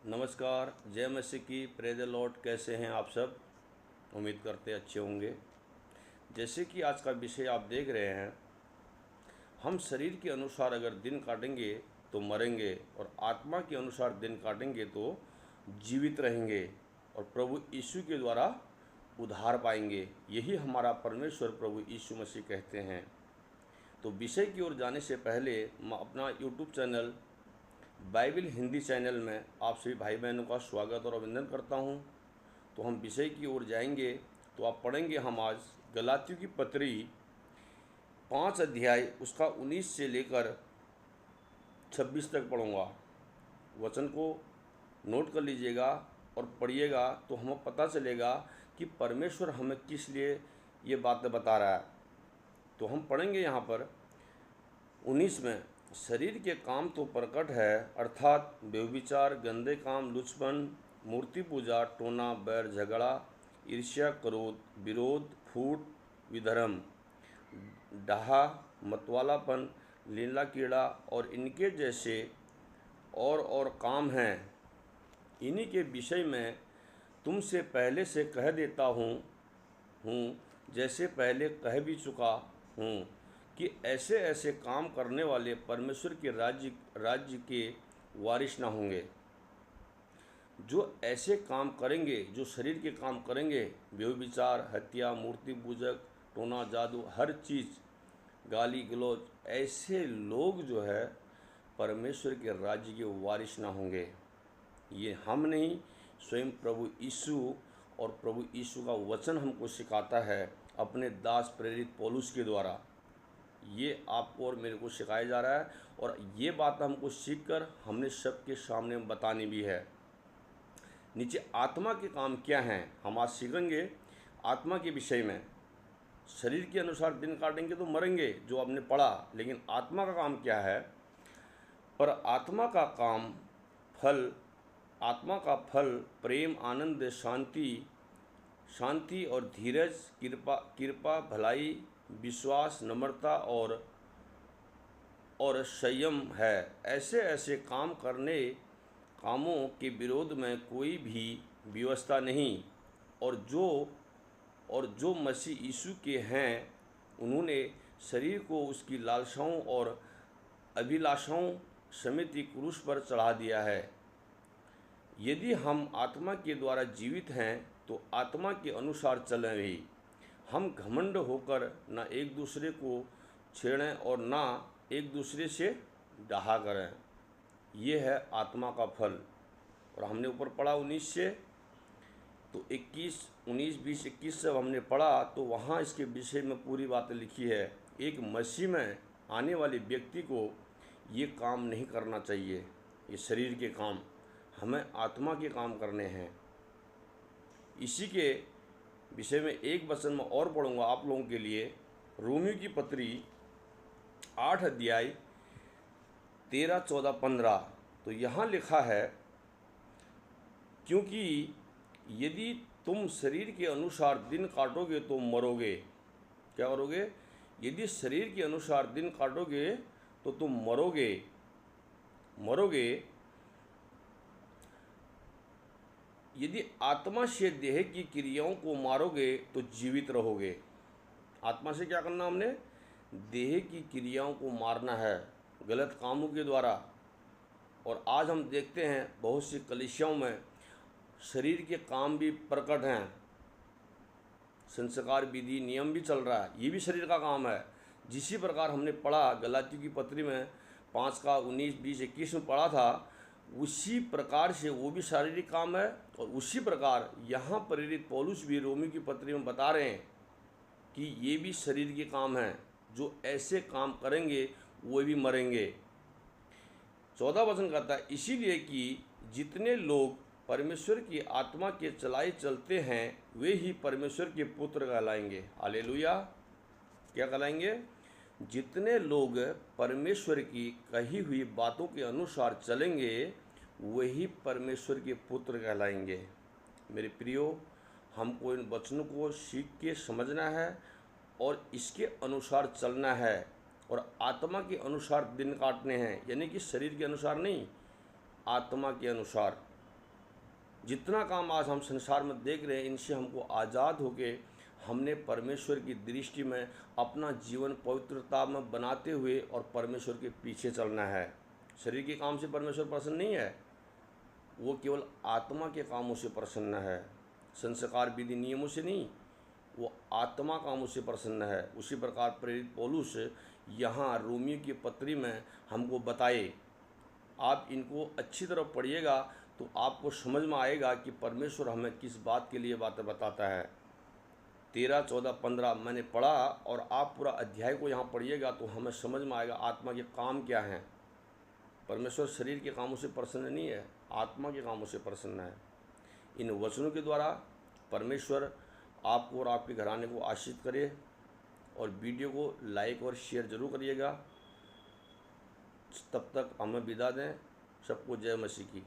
नमस्कार, जय मसीह की, प्रेज द लॉर्ड। कैसे हैं आप सब? उम्मीद करते अच्छे होंगे। जैसे कि आज का विषय आप देख रहे हैं, हम शरीर के अनुसार अगर दिन काटेंगे तो मरेंगे, और आत्मा के अनुसार दिन काटेंगे तो जीवित रहेंगे और प्रभु यीशु के द्वारा उद्धार पाएंगे। यही हमारा परमेश्वर प्रभु यीशु मसीह कहते हैं। तो विषय की ओर जाने से पहले मैं अपना YouTube channel Bible Hindi channel में आप सभी भाई बहनों का स्वागत और अभिनंदन करता हूं। तो हम विषय की ओर जाएंगे। तो आप पढ़ेंगे हम आज गलातियों की पत्री 5 अध्याय उसका 19 से लेकर 26 तक पढ़ूंगा। वचन को नोट कर लीजिएगा और पढ़िएगा, तो हमें पता चलेगा कि परमेश्वर हमें किस लिए ये बातें बता रहा है। तो हम पढ़ेंगे यहाँ पर 19 में, शरीर के काम तो प्रकट है, अर्थात व्यभिचार, गंदे काम, लुचपन, मूर्ति पूजा, टोना, बैर, झगड़ा, ईर्ष्या, क्रोध, विरोध, फूट, विधर्म, डाहा, मतवालापन, लीला कीड़ा और इनके जैसे और काम हैं। इन्हीं के विषय में तुमसे पहले से कह देता हूँ, जैसे पहले कह भी चुका हूँ, कि ऐसे ऐसे काम करने वाले परमेश्वर के राज्य के वारिस ना होंगे। जो ऐसे काम करेंगे, जो शरीर के काम करेंगे, व्यभिचार, हत्या, मूर्ति पूजक, टोना, जादू, हर चीज़, गाली गलौज, ऐसे लोग जो है परमेश्वर के राज्य के वारिस ना होंगे। ये हम नहीं, स्वयं प्रभु यीशु और प्रभु यीशु का वचन हमको सिखाता है अपने दास प्रेरित पौलुस के द्वारा। ये आपको और मेरे को सिखाया जा रहा है, और ये बात हमको सीखकर हमने सबके सामने बतानी भी है। नीचे आत्मा के काम क्या हैं हम आज सीखेंगे। आत्मा के विषय में, शरीर के अनुसार दिन काटेंगे तो मरेंगे, जो आपने पढ़ा, लेकिन आत्मा का काम क्या है। पर आत्मा का काम फल, आत्मा का फल प्रेम, आनंद, शांति और धीरज, कृपा, भलाई, विश्वास, नम्रता और संयम है। ऐसे ऐसे कामों के विरोध में कोई भी व्यवस्था नहीं। और जो मसीह यीशु के हैं, उन्होंने शरीर को उसकी लालसाओं और अभिलाषाओं समेत क्रूस पर चढ़ा दिया है। यदि हम आत्मा के द्वारा जीवित हैं तो आत्मा के अनुसार चलें भी। हम घमंड होकर ना एक दूसरे को छेड़ें और ना एक दूसरे से डाहा करें। ये है आत्मा का फल। और हमने ऊपर पढ़ा 19 से, तो 19, 20, 21 से हमने पढ़ा, तो वहाँ इसके विषय में पूरी बातें लिखी है। एक मसीह में आने वाले व्यक्ति को ये काम नहीं करना चाहिए, ये शरीर के काम। हमें आत्मा के काम करने हैं। इसी के विषय में एक वचन में और पढ़ूंगा आप लोगों के लिए। रोमियो की पत्री 8 अध्याय 13, 14, 15। तो यहाँ लिखा है, क्योंकि यदि तुम शरीर के अनुसार दिन काटोगे तो मरोगे। क्या करोगे? यदि शरीर के अनुसार दिन काटोगे तो तुम मरोगे। यदि आत्मा से देह की क्रियाओं को मारोगे तो जीवित रहोगे। आत्मा से क्या करना? हमने देह की क्रियाओं को मारना है, गलत कामों के द्वारा। और आज हम देखते हैं बहुत सी कलीसियाओं में शरीर के काम भी प्रकट हैं, संस्कार, विधि, नियम भी चल रहा है। ये भी शरीर का काम है। जिसी प्रकार हमने पढ़ा गलातियों की पत्री में 5 का 19, 20, 21 में पढ़ा था, उसी प्रकार से वो भी शारीरिक काम है। और उसी प्रकार यहाँ प्रेरित पौलुस भी रोमियो की पत्री में बता रहे हैं कि ये भी शरीर के काम हैं। जो ऐसे काम करेंगे वो भी मरेंगे। 14 वचन कहता है, इसीलिए कि जितने लोग परमेश्वर की आत्मा के चलाए चलते हैं वे ही परमेश्वर के पुत्र कहलाएंगे। हालेलुया। क्या कहलाएंगे? जितने लोग परमेश्वर की कही हुई बातों के अनुसार चलेंगे वही परमेश्वर के पुत्र कहलाएंगे। मेरे प्रियो, हमको इन वचनों को सीख के समझना है और इसके अनुसार चलना है, और आत्मा के अनुसार दिन काटने हैं। यानी कि शरीर के अनुसार नहीं, आत्मा के अनुसार। जितना काम आज हम संसार में देख रहे हैं, इनसे हमको आज़ाद होके हमने परमेश्वर की दृष्टि में अपना जीवन पवित्रता में बनाते हुए और परमेश्वर के पीछे चलना है। शरीर के काम से परमेश्वर प्रसन्न नहीं है, वो केवल आत्मा के कामों से प्रसन्न है, संस्कार विधि नियमों से नहीं, वो आत्मा कामों से प्रसन्न है। उसी प्रकार प्रेरित पौलुस यहाँ रोमियो की पत्री में हमको बताए। आप इनको अच्छी तरह पढ़िएगा तो आपको समझ में आएगा कि परमेश्वर हमें किस बात के लिए बातें बताता है। 13, 14, 15 मैंने पढ़ा और आप पूरा अध्याय को यहाँ पढ़िएगा तो हमें समझ में आएगा आत्मा के काम क्या हैं। परमेश्वर शरीर के कामों से प्रसन्न नहीं है, आत्मा के कामों से प्रसन्न है। इन वचनों के द्वारा परमेश्वर आपको और आपके घराने को आशीष करे। और वीडियो को लाइक और शेयर जरूर करिएगा। तब तक हमें विदा दें। सबको जय मसीह की।